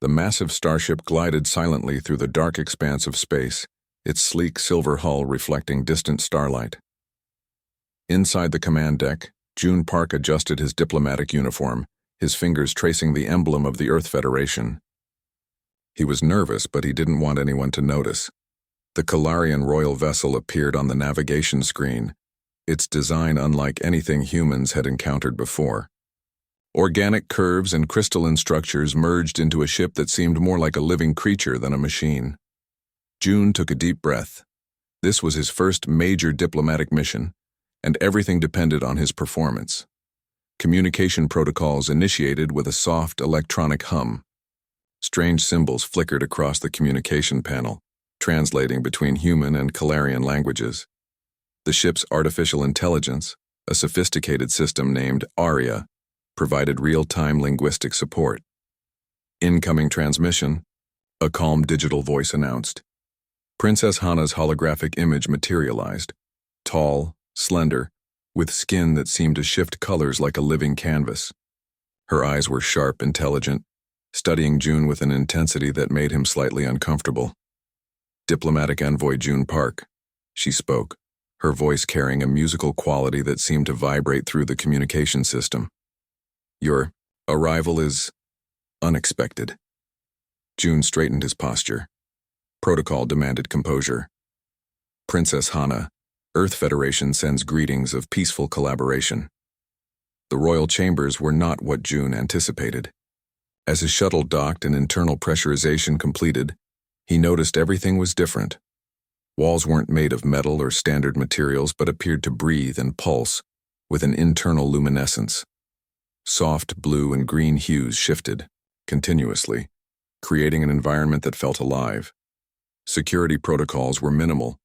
The massive starship glided silently through the dark expanse of space, its sleek silver hull reflecting distant starlight. Inside the command deck, June Park adjusted his diplomatic uniform, his fingers tracing the emblem of the Earth Federation. He was nervous, but he didn't want anyone to notice. The Kalarian royal vessel appeared on the navigation screen, its design unlike anything humans had encountered before. Organic curves and crystalline structures merged into a ship that seemed more like a living creature than a machine. June took a deep breath. This was his first major diplomatic mission, and everything depended on his performance. Communication protocols initiated with a soft electronic hum. Strange symbols flickered across the communication panel, translating between human and Kalarian languages. The ship's artificial intelligence, a sophisticated system named Aria, provided real-time linguistic support. Incoming transmission, a calm digital voice announced. Princess Hana's holographic image materialized, tall, slender, with skin that seemed to shift colors like a living canvas. Her eyes were sharp, intelligent, studying June with an intensity that made him slightly uncomfortable. Diplomatic Envoy June Park, she spoke, her voice carrying a musical quality that seemed to vibrate through the communication system. Your arrival is unexpected. June straightened his posture. Protocol demanded composure. Princess Hana, Earth Federation sends greetings of peaceful collaboration. The royal chambers were not what June anticipated. As his shuttle docked and internal pressurization completed, he noticed everything was different. Walls weren't made of metal or standard materials but appeared to breathe and pulse with an internal luminescence. Soft blue and green hues shifted, continuously, creating an environment that felt alive. Security protocols were minimal.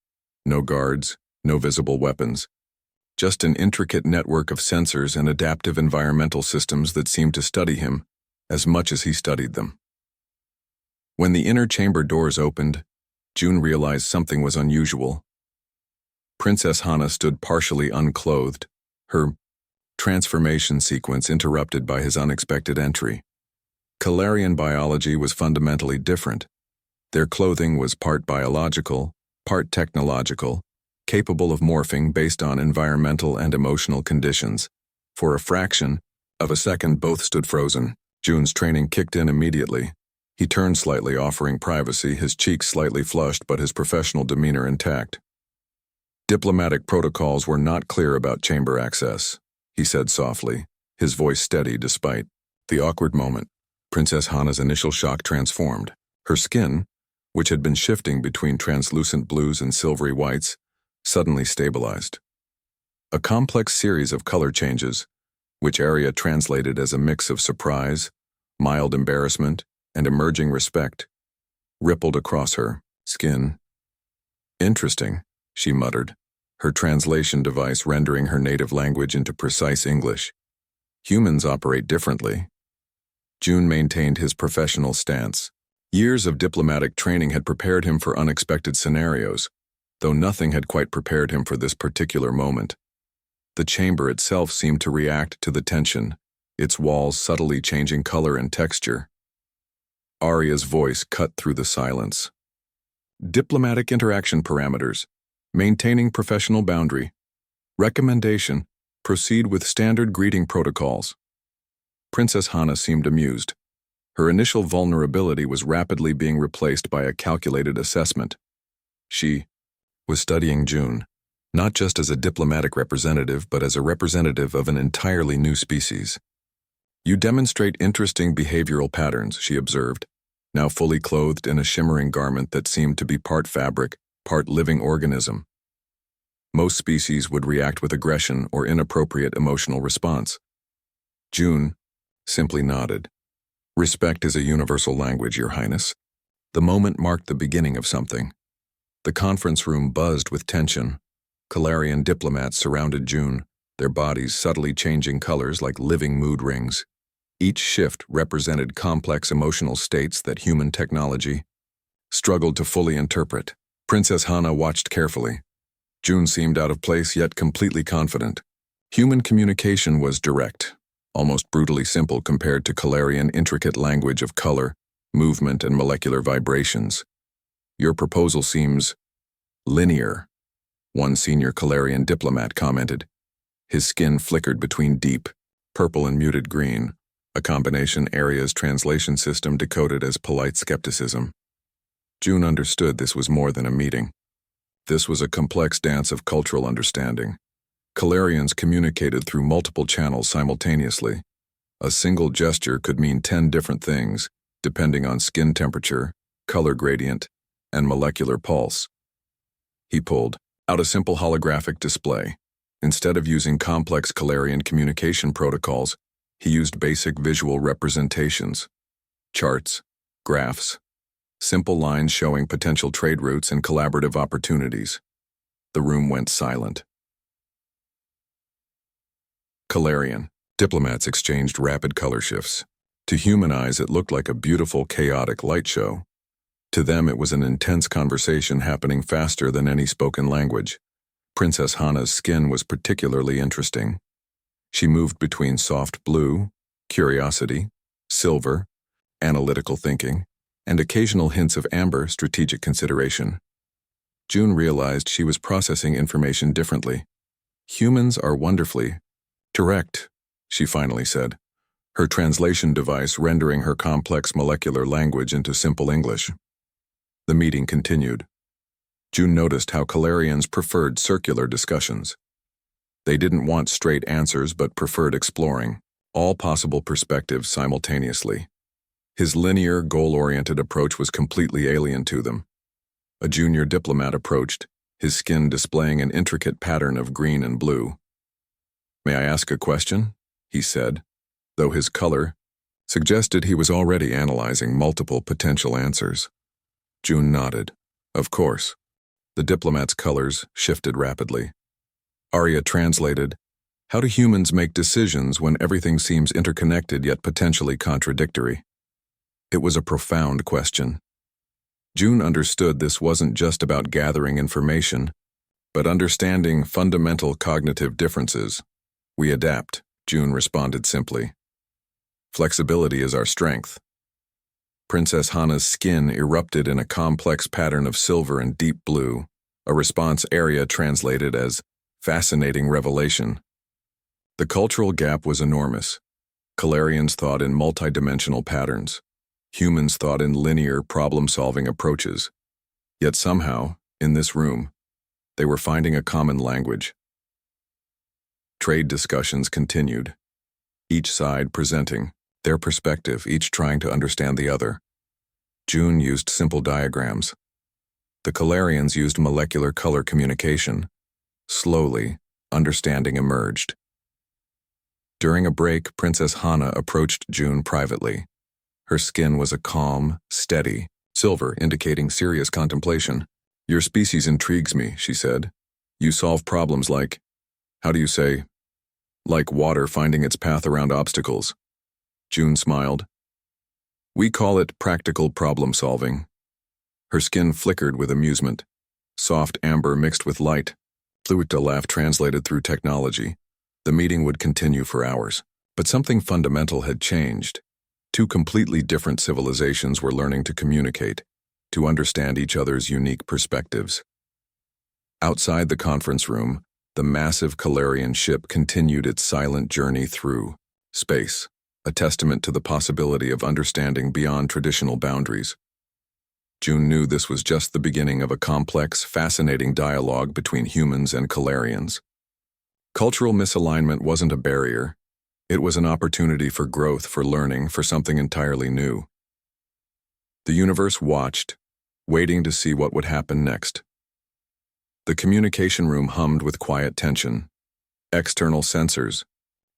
No guards, no visible weapons. Just an intricate network of sensors and adaptive environmental systems that seemed to study him as much as he studied them. When the inner chamber doors opened, June realized something was unusual. Princess Hana stood partially unclothed, her transformation sequence interrupted by his unexpected entry. Kalarian biology was fundamentally different. Their clothing was part biological, part technological, capable of morphing based on environmental and emotional conditions. For a fraction of a second, both stood frozen. June's training kicked in immediately. He turned slightly, offering privacy, his cheeks slightly flushed but his professional demeanor intact. Diplomatic protocols were not clear about chamber access, he said softly, his voice steady despite the awkward moment. Princess Hana's initial shock transformed. Her skin, which had been shifting between translucent blues and silvery whites, suddenly stabilized. A complex series of color changes, which Aria translated as a mix of surprise, mild embarrassment, and emerging respect, rippled across her skin. Interesting, she muttered, her translation device rendering her native language into precise English. Humans operate differently. June maintained his professional stance. Years of diplomatic training had prepared him for unexpected scenarios, though nothing had quite prepared him for this particular moment. The chamber itself seemed to react to the tension, its walls subtly changing color and texture. Aria's voice cut through the silence. Diplomatic interaction parameters. Maintaining professional boundary. Recommendation. Proceed with standard greeting protocols. Princess Hana seemed amused. Her initial vulnerability was rapidly being replaced by a calculated assessment. She was studying June, not just as a diplomatic representative but as a representative of an entirely new species. You demonstrate interesting behavioral patterns, she observed, now fully clothed in a shimmering garment that seemed to be part fabric, part living organism. Most species would react with aggression or inappropriate emotional response. June simply nodded. Respect is a universal language, Your Highness. The moment marked the beginning of something. The conference room buzzed with tension. Kalarian diplomats surrounded June, their bodies subtly changing colors like living mood rings. Each shift represented complex emotional states that human technology struggled to fully interpret. Princess Hana watched carefully. June seemed out of place yet completely confident. Human communication was direct, almost brutally simple compared to Kalarian intricate language of color, movement, and molecular vibrations. Your proposal seems linear, one senior Calarian diplomat commented. His skin flickered between deep purple and muted green, a combination Aria's translation system decoded as polite skepticism. June understood this was more than a meeting. This was a complex dance of cultural understanding. Calarians communicated through multiple channels simultaneously. A single gesture could mean 10 different things, depending on skin temperature, color gradient, and molecular pulse. He pulled out a simple holographic display. Instead of using complex Calarian communication protocols, he used basic visual representations, charts, graphs, simple lines showing potential trade routes and collaborative opportunities. The room went silent. Calarian diplomats exchanged rapid color shifts. To human eyes, it looked like a beautiful, chaotic light show. To them, it was an intense conversation happening faster than any spoken language. Princess Hana's skin was particularly interesting. She moved between soft blue, curiosity, silver, analytical thinking, and occasional hints of amber, strategic consideration. June realized she was processing information differently. Humans are wonderfully direct, she finally said, her translation device rendering her complex molecular language into simple English. The meeting continued. June noticed how Calarians preferred circular discussions. They didn't want straight answers but preferred exploring all possible perspectives simultaneously. His linear, goal-oriented approach was completely alien to them. A junior diplomat approached, his skin displaying an intricate pattern of green and blue. "May I ask a question?" he said, though his color suggested he was already analyzing multiple potential answers. June nodded. Of course. The diplomat's colors shifted rapidly. Arya translated, "How do humans make decisions when everything seems interconnected yet potentially contradictory?" It was a profound question. June understood this wasn't just about gathering information, but understanding fundamental cognitive differences. "We adapt," June responded simply. "Flexibility is our strength." Princess Hana's skin erupted in a complex pattern of silver and deep blue, a response Arya translated as fascinating revelation. The cultural gap was enormous. Calarians thought in multidimensional patterns. Humans thought in linear, problem-solving approaches. Yet somehow, in this room, they were finding a common language. Trade discussions continued, each side presenting their perspective, each trying to understand the other. June used simple diagrams. The Calarians used molecular color communication. Slowly, understanding emerged. During a break, Princess Hana approached June privately. Her skin was a calm, steady silver, indicating serious contemplation. "Your species intrigues me," she said. "You solve problems like, how do you say, like water finding its path around obstacles." June smiled. "We call it practical problem solving." Her skin flickered with amusement. Soft amber mixed with light. Fluidta laugh translated through technology. The meeting would continue for hours. But something fundamental had changed. Two completely different civilizations were learning to communicate, to understand each other's unique perspectives. Outside the conference room, the massive Calarian ship continued its silent journey through space, a testament to the possibility of understanding beyond traditional boundaries. June knew this was just the beginning of a complex, fascinating dialogue between humans and Calarians. Cultural misalignment wasn't a barrier. It was an opportunity for growth, for learning, for something entirely new. The universe watched, waiting to see what would happen next. The communication room hummed with quiet tension. External sensors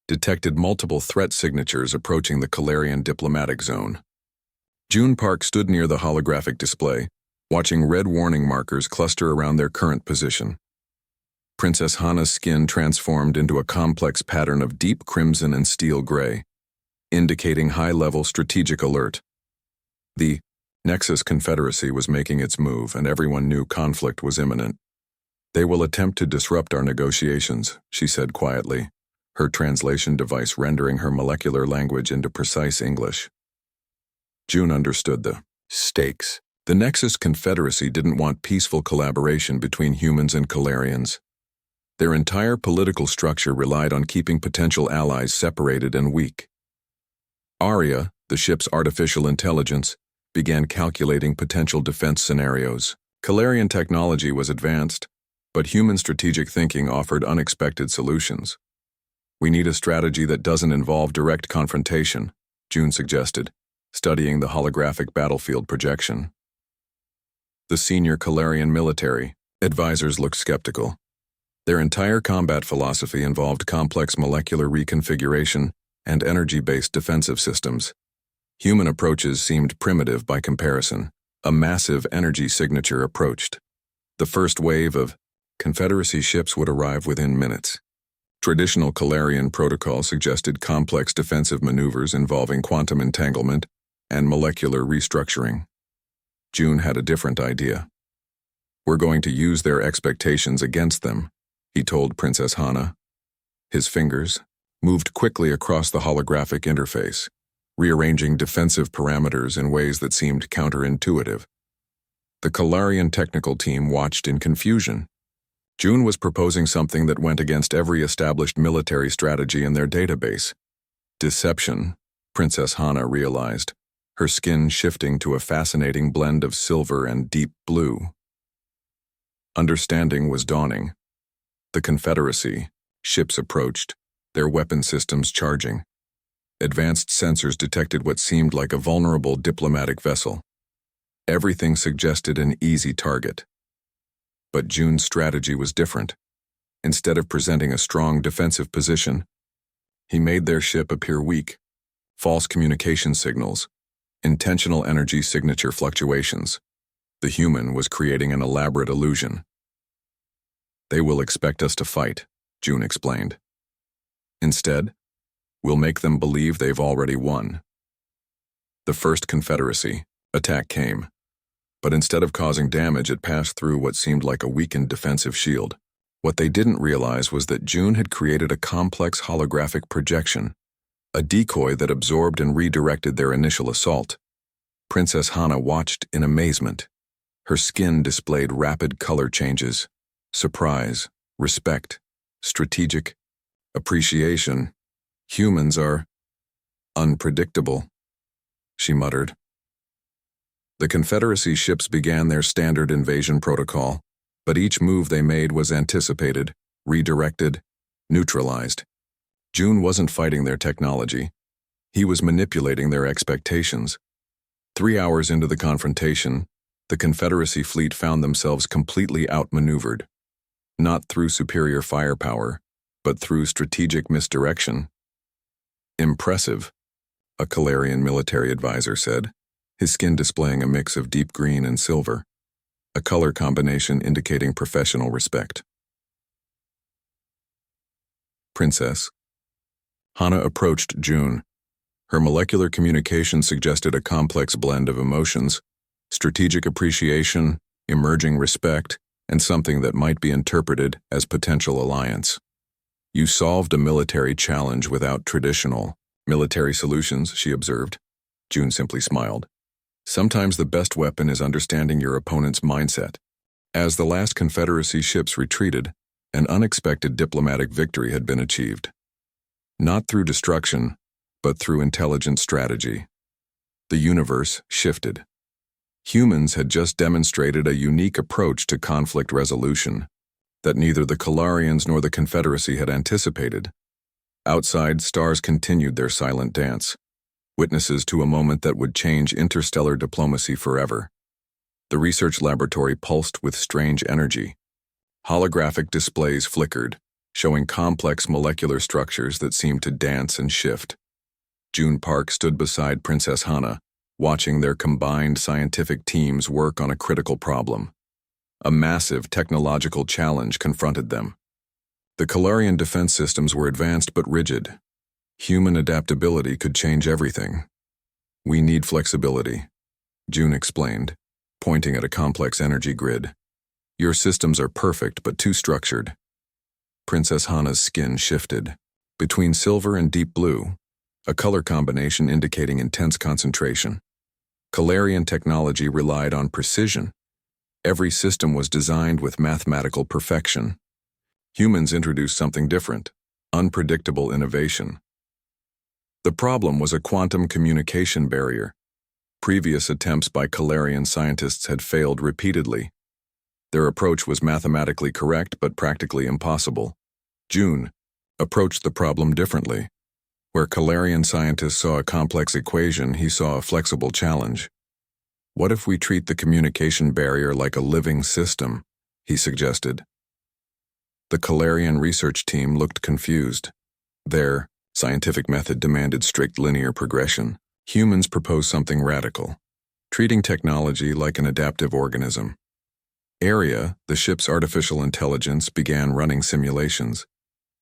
detected multiple threat signatures approaching the Calarian diplomatic zone. June Park stood near the holographic display, watching red warning markers cluster around their current position. Princess Hana's skin transformed into a complex pattern of deep crimson and steel gray, indicating high-level strategic alert. The Nexus Confederacy was making its move, and everyone knew conflict was imminent. "They will attempt to disrupt our negotiations," she said quietly, her translation device rendering her molecular language into precise English. June understood the stakes. The Nexus Confederacy didn't want peaceful collaboration between humans and Calarians. Their entire political structure relied on keeping potential allies separated and weak. Aria, the ship's artificial intelligence, began calculating potential defense scenarios. Calarian technology was advanced, but human strategic thinking offered unexpected solutions. "We need a strategy that doesn't involve direct confrontation," June suggested, studying the holographic battlefield projection. The senior Calarian military advisors looked skeptical. Their entire combat philosophy involved complex molecular reconfiguration and energy-based defensive systems. Human approaches seemed primitive by comparison. A massive energy signature approached. The first wave of Confederacy ships would arrive within minutes. Traditional Calarian protocol suggested complex defensive maneuvers involving quantum entanglement and molecular restructuring. June had a different idea. "We're going to use their expectations against them," he told Princess Hana. His fingers moved quickly across the holographic interface, rearranging defensive parameters in ways that seemed counterintuitive. The Calarian technical team watched in confusion. June was proposing something that went against every established military strategy in their database. Deception, Princess Hana realized, her skin shifting to a fascinating blend of silver and deep blue. Understanding was dawning. The Confederacy, ships approached, their weapon systems charging. Advanced sensors detected what seemed like a vulnerable diplomatic vessel. Everything suggested an easy target. But June's strategy was different. Instead of presenting a strong defensive position, he made their ship appear weak. False communication signals, intentional energy signature fluctuations. The human was creating an elaborate illusion. "They will expect us to fight," June explained. "Instead, we'll make them believe they've already won." The first Confederacy attack came, but instead of causing damage, it passed through what seemed like a weakened defensive shield. What they didn't realize was that June had created a complex holographic projection, a decoy that absorbed and redirected their initial assault. Princess Hana watched in amazement. Her skin displayed rapid color changes: surprise, respect, strategic, appreciation. "Humans are unpredictable," she muttered. The Confederacy ships began their standard invasion protocol, but each move they made was anticipated, redirected, neutralized. June wasn't fighting their technology. He was manipulating their expectations. 3 hours into the confrontation, the Confederacy fleet found themselves completely outmaneuvered. Not through superior firepower, but through strategic misdirection. "Impressive," a Calarian military advisor said, his skin displaying a mix of deep green and silver, a color combination indicating professional respect. "Princess." Hana approached June. Her molecular communication suggested a complex blend of emotions: strategic appreciation, emerging respect, and something that might be interpreted as potential alliance. "You solved a military challenge without traditional military solutions," she observed. June simply smiled. "Sometimes the best weapon is understanding your opponent's mindset." As the last Confederacy ships retreated, an unexpected diplomatic victory had been achieved. Not through destruction, but through intelligent strategy. The universe shifted. Humans had just demonstrated a unique approach to conflict resolution that neither the Calarians nor the Confederacy had anticipated. Outside, stars continued their silent dance, witnesses to a moment that would change interstellar diplomacy forever. The research laboratory pulsed with strange energy. Holographic displays flickered, showing complex molecular structures that seemed to dance and shift. June Park stood beside Princess Hana, watching their combined scientific teams work on a critical problem. A massive technological challenge confronted them. The Calarian defense systems were advanced but rigid. Human adaptability could change everything. "We need flexibility," June explained, pointing at a complex energy grid. "Your systems are perfect but too structured." Princess Hana's skin shifted. Between silver and deep blue, a color combination indicating intense concentration. Calarian technology relied on precision. Every system was designed with mathematical perfection. Humans introduced something different, unpredictable innovation. The problem was a quantum communication barrier. Previous attempts by Calarian scientists had failed repeatedly. Their approach was mathematically correct but practically impossible. June approached the problem differently. Where Calarian scientists saw a complex equation, he saw a flexible challenge. What if we treat the communication barrier like a living system? He suggested. The Calarian research team looked confused. Their scientific method demanded strict linear progression. Humans proposed something radical, treating technology like an adaptive organism. Area, the ship's artificial intelligence, began running simulations.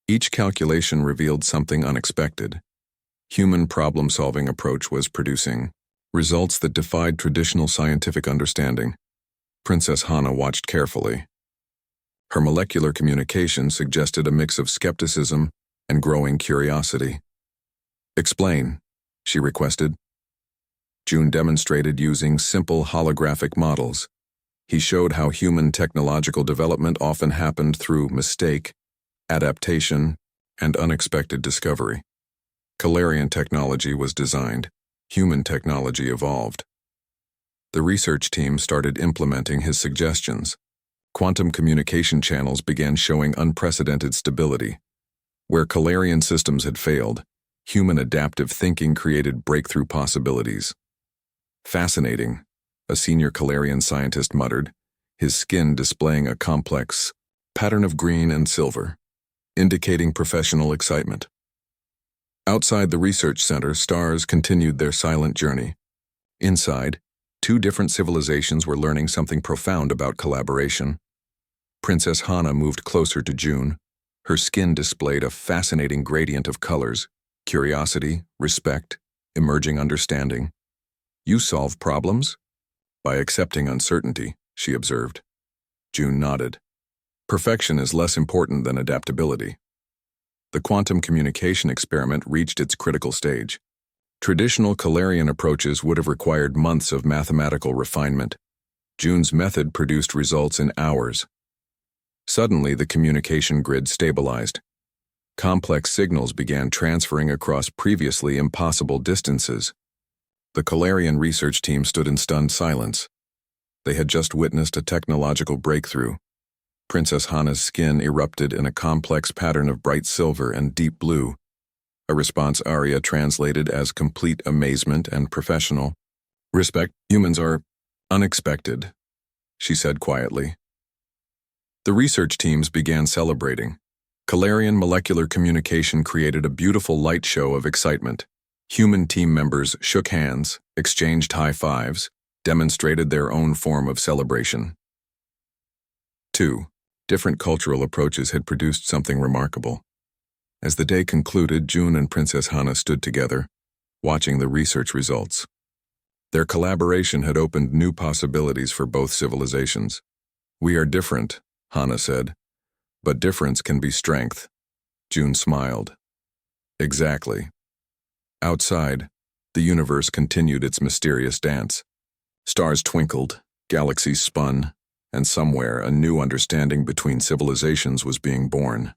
Each calculation revealed something unexpected. Human problem-solving approach was producing results that defied traditional scientific understanding. Princess Hana watched carefully. Her molecular communication suggested a mix of skepticism and growing curiosity. "Explain," she requested. June demonstrated using simple holographic models. He showed how human technological development often happened through mistake, adaptation, and unexpected discovery. Calarian technology was designed. Human technology evolved. The research team started implementing his suggestions. Quantum communication channels began showing unprecedented stability. Where Calarian systems had failed, human adaptive thinking created breakthrough possibilities. "Fascinating," a senior Calarian scientist muttered, his skin displaying a complex pattern of green and silver, indicating professional excitement. Outside the research center, stars continued their silent journey. Inside, two different civilizations were learning something profound about collaboration. Princess Hana moved closer to June. Her skin displayed a fascinating gradient of colors: curiosity, respect, emerging understanding. "You solve problems?" "By accepting uncertainty," she observed. June nodded. "Perfection is less important than adaptability." The quantum communication experiment reached its critical stage. Traditional Calarian approaches would have required months of mathematical refinement. June's method produced results in hours. Suddenly, the communication grid stabilized. Complex signals began transferring across previously impossible distances. The Calarian research team stood in stunned silence. They had just witnessed a technological breakthrough. Princess Hana's skin erupted in a complex pattern of bright silver and deep blue. A response aria translated as complete amazement and professional respect. "Humans are unexpected," she said quietly. The research teams began celebrating. Calarian molecular communication created a beautiful light show of excitement. Human team members shook hands, exchanged high fives, demonstrated their own form of celebration. 2. Different cultural approaches had produced something remarkable. As the day concluded, June and Princess Hana stood together, watching the research results. Their collaboration had opened new possibilities for both civilizations. "We are different," Hana said, "but difference can be strength." June smiled. "Exactly." Outside, the universe continued its mysterious dance. Stars twinkled, galaxies spun, and somewhere a new understanding between civilizations was being born.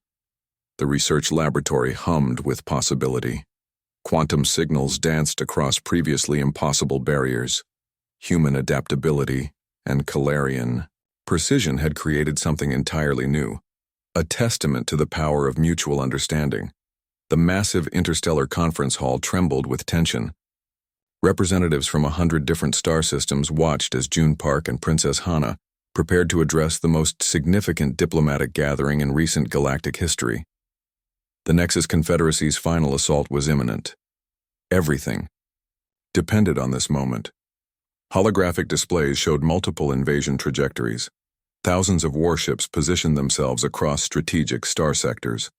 The research laboratory hummed with possibility. Quantum signals danced across previously impossible barriers. Human adaptability and Calarian precision had created something entirely new, a testament to the power of mutual understanding. The massive interstellar conference hall trembled with tension. Representatives from 100 different star systems watched as June Park and Princess Hana prepared to address the most significant diplomatic gathering in recent galactic history. The Nexus Confederacy's final assault was imminent. Everything depended on this moment. Holographic displays showed multiple invasion trajectories. Thousands of warships positioned themselves across strategic star sectors.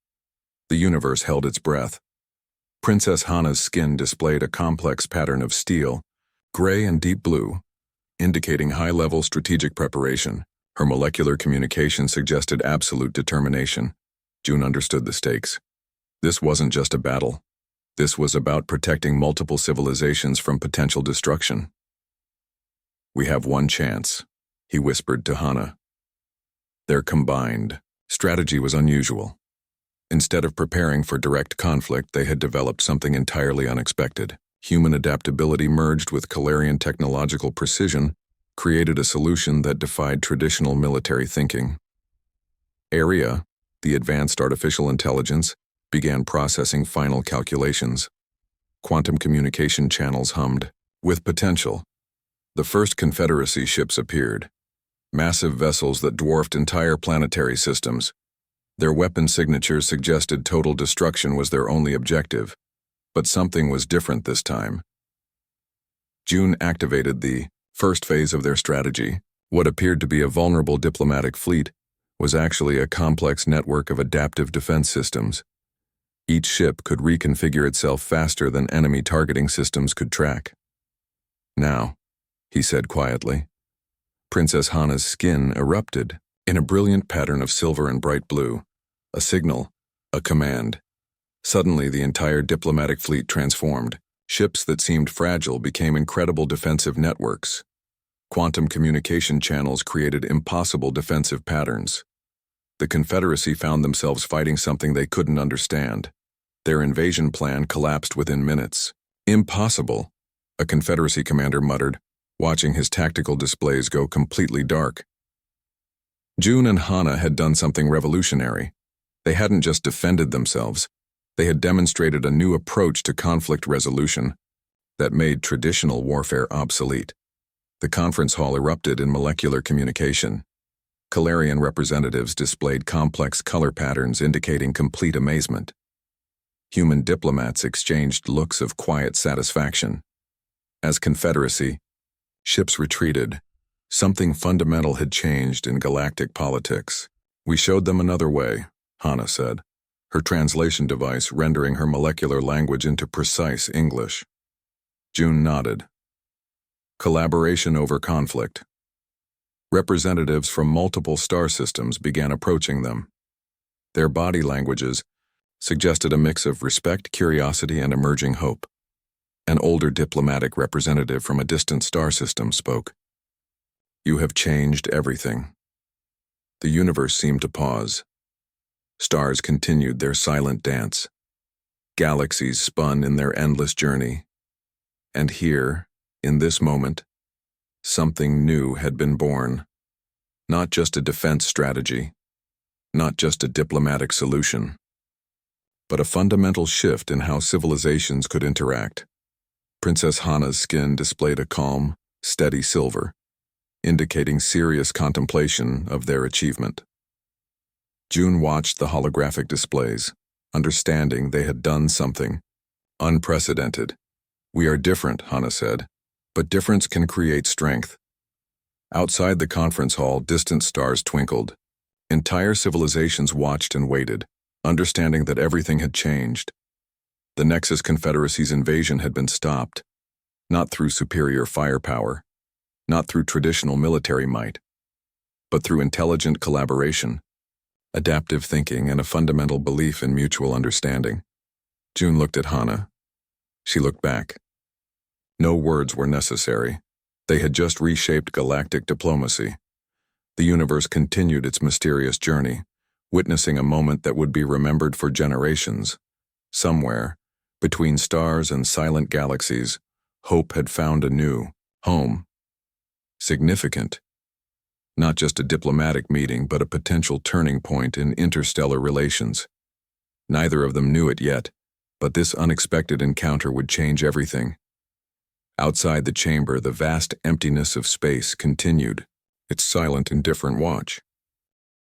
The universe held its breath. Princess Hana's skin displayed a complex pattern of steel, gray and deep blue, indicating high-level strategic preparation. Her molecular communication suggested absolute determination. June understood the stakes. This wasn't just a battle. This was about protecting multiple civilizations from potential destruction. We have one chance, he whispered to Hana. Their combined strategy was unusual. Instead of preparing for direct conflict, they had developed something entirely unexpected. Human adaptability merged with Calarian technological precision created a solution that defied traditional military thinking. Area, the advanced artificial intelligence, began processing final calculations. Quantum communication channels hummed. With potential, the first Confederacy ships appeared. Massive vessels that dwarfed entire planetary systems. Their weapon signatures suggested total destruction was their only objective, but something was different this time. June activated the first phase of their strategy. What appeared to be a vulnerable diplomatic fleet was actually a complex network of adaptive defense systems. Each ship could reconfigure itself faster than enemy targeting systems could track. Now, he said quietly. Princess Hana's skin erupted in a brilliant pattern of silver and bright blue. A signal, a command. Suddenly, the entire diplomatic fleet transformed. Ships that seemed fragile became incredible defensive networks. Quantum communication channels created impossible defensive patterns. The Confederacy found themselves fighting something they couldn't understand. Their invasion plan collapsed within minutes. Impossible, a Confederacy commander muttered, watching his tactical displays go completely dark. June and Hana had done something revolutionary. They hadn't just defended themselves, they had demonstrated a new approach to conflict resolution that made traditional warfare obsolete. The conference hall erupted in molecular communication. Calarian representatives displayed complex color patterns indicating complete amazement. Human diplomats exchanged looks of quiet satisfaction. As Confederacy, ships retreated. Something fundamental had changed in galactic politics. We showed them another way, Hana said, her translation device rendering her molecular language into precise English. June nodded. Collaboration over conflict. Representatives from multiple star systems began approaching them. Their body languages suggested a mix of respect, curiosity, and emerging hope. An older diplomatic representative from a distant star system spoke. You have changed everything. The universe seemed to pause. Stars continued their silent dance. Galaxies spun in their endless journey. And here, in this moment, something new had been born. Not just a defense strategy, not just a diplomatic solution, but a fundamental shift in how civilizations could interact. Princess Hana's skin displayed a calm, steady silver, indicating serious contemplation of their achievement. June watched the holographic displays, understanding they had done something unprecedented. We are different, Hana said, but difference can create strength. Outside the conference hall, distant stars twinkled. Entire civilizations watched and waited, understanding that everything had changed. The Nexus Confederacy's invasion had been stopped, not through superior firepower, not through traditional military might, but through intelligent collaboration, adaptive thinking, and a fundamental belief in mutual understanding. June looked at Hana. She looked back. No words were necessary. They had just reshaped galactic diplomacy. The universe continued its mysterious journey, witnessing a moment that would be remembered for generations. Somewhere, between stars and silent galaxies, hope had found a new home. Significant. Not just a diplomatic meeting, but a potential turning point in interstellar relations. Neither of them knew it yet, but this unexpected encounter would change everything. Outside the chamber, the vast emptiness of space continued, its silent, indifferent watch.